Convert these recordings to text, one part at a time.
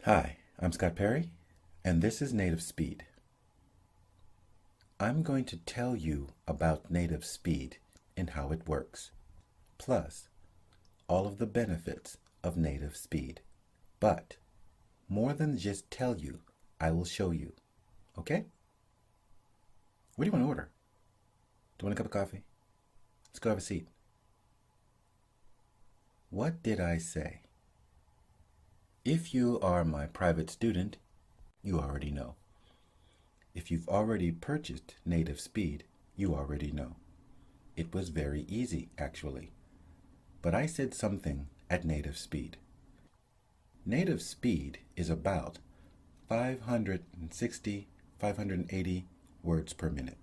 Hi, I'm Scott Perry, and this is Native Speed. I'm going to tell you about Native Speed and how it works, plus all of the benefits of Native Speed. But more than just tell you, I will show you. Okay? What do you want to order? Do you want a cup of coffee? Let's go have a seat. What did I say? If you are my private student, you already know. If you've already purchased Native Speed, you already know. It was very easy, actually. But I said something at Native Speed. Native Speed is about 560, 580 words per minute.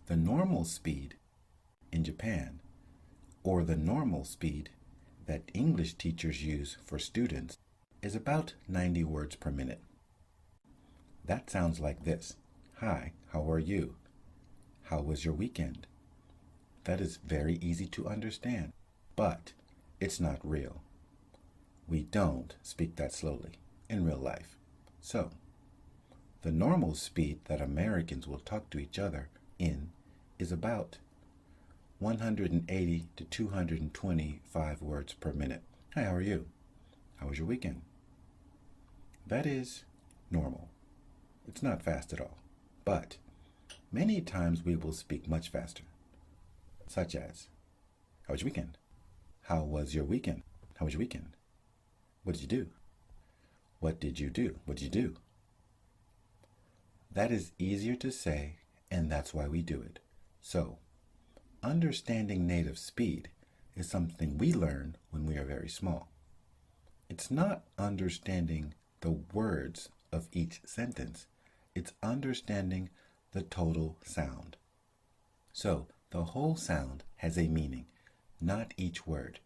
The normal speed in Japan, or the normal speed that English teachers use for students, is about 90 words per minute. That sounds like this. Hi, how are you? How was your weekend? That is very easy to understand, but it's not real. We don't speak that slowly in real life. So, the normal speed that Americans will talk to each other in is about 180 to 225 words per minute. Hi, how are you? How was your weekend? That is normal. It's not fast at all. But many times we will speak much faster. Such as, how was your weekend? How was your weekend? How was your weekend? What did you do? What did you do? What did you do? That is easier to say, and that's why we do it. So, understanding native speed is something we learn when we are very small. It's not understanding the words of each sentence. It's understanding the total sound. So, the whole sound has a meaning, not each word.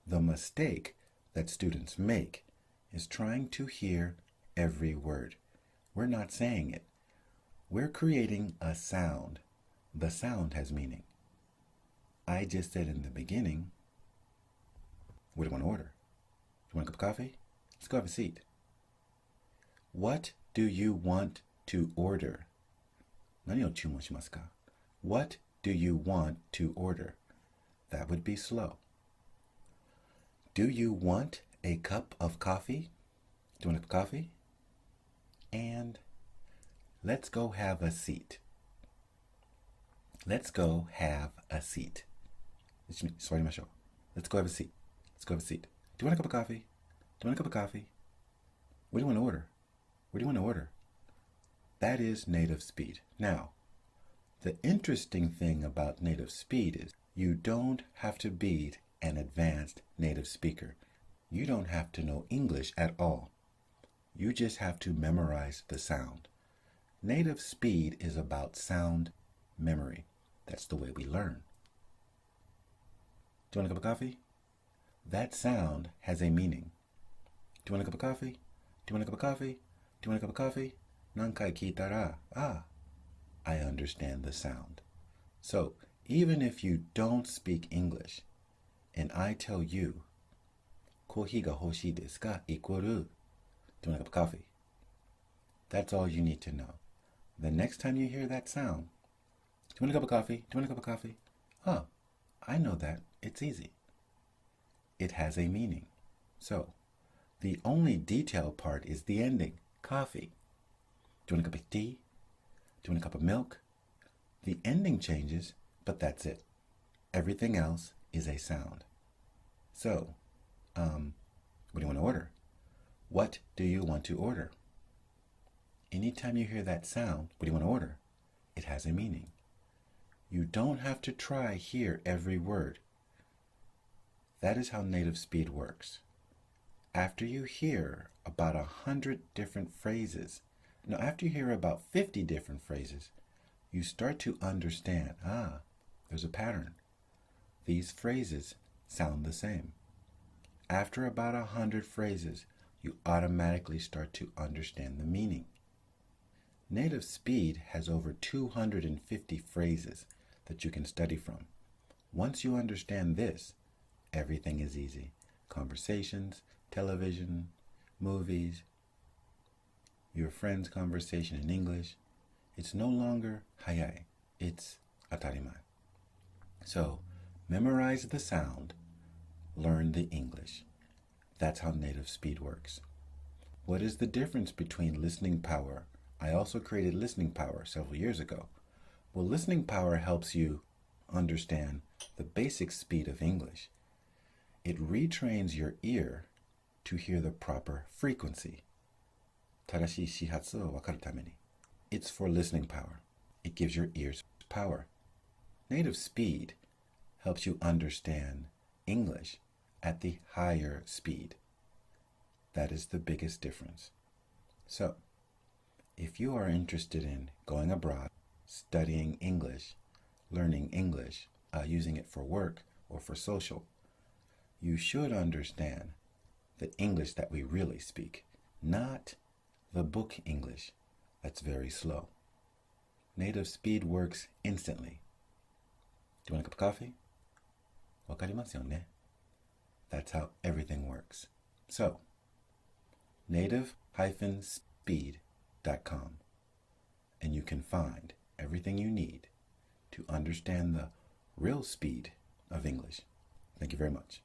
The mistake that students make is trying to hear every word. We're not saying it. We're creating a sound. The sound has meaning. I just said in the beginning, what do you want to order? You want a cup of coffee? Let's go have a seat. What do you want to order? 何を注文しますか? What do you want to order? That would be slow. Do you want a cup of coffee? Do you want a cup of coffee? And let's go have a seat. Let's go have a seat. 座りましょう. Let's go have a seat. Let's go have a seat. Do you want a cup of coffee? Do you want a cup of coffee? What do you want to order? What do you want to order? That is native speed. Now, the interesting thing about native speed is you don't have to be an advanced native speaker. You don't have to know English at all. You just have to memorize the sound. Native speed is about sound memory. That's the way we learn. Do you want a cup of coffee? That sound has a meaning. Do you want a cup of coffee? Do you want a cup of coffee? Do you want a cup of coffee? 何回聞いたら, I understand the sound. So, even if you don't speak English, and I tell you, コーヒーが欲しいですか? equal, do you want a cup of coffee? That's all you need to know. The next time you hear that sound, do you want a cup of coffee? Do you want a cup of coffee? Oh, I know that. It's easy. It has a meaning. So, the only detailed part is the ending, coffee. Do you want a cup of tea? Do you want a cup of milk? The ending changes, but that's it. Everything else is a sound. So, what do you want to order? What do you want to order? Anytime you hear that sound, what do you want to order? It has a meaning. You don't have to try hear every word. That is how native speed works. After you hear about 100 different phrases, after you hear about 50 different phrases, you start to understand, there's a pattern. These phrases sound the same. After about 100 phrases, you automatically start to understand the meaning. Native speed has over 250 phrases that you can study from. Once you understand this, everything is easy. Conversations, television, movies, your friend's conversation in English, it's no longer 早い. It's 当たり前. So, memorize the sound, learn the English. That's how native speed works. What is the difference between listening power? I also created listening power several years ago. Well, listening power helps you understand the basic speed of English. It retrains your ear to hear the proper frequency. 正しい始発を分かるために. It's for listening power. It gives your ears power. Native speed helps you understand English at the higher speed. That is the biggest difference. So, if you are interested in going abroad, studying English, learning English, using it for work or for social, you should understand the English that we really speak, not the book English that's very slow. Native speed works instantly. Do you want a cup of coffee? わかりますよね? That's how everything works. So, native-speed.com, and you can find everything you need to understand the real speed of English. Thank you very much.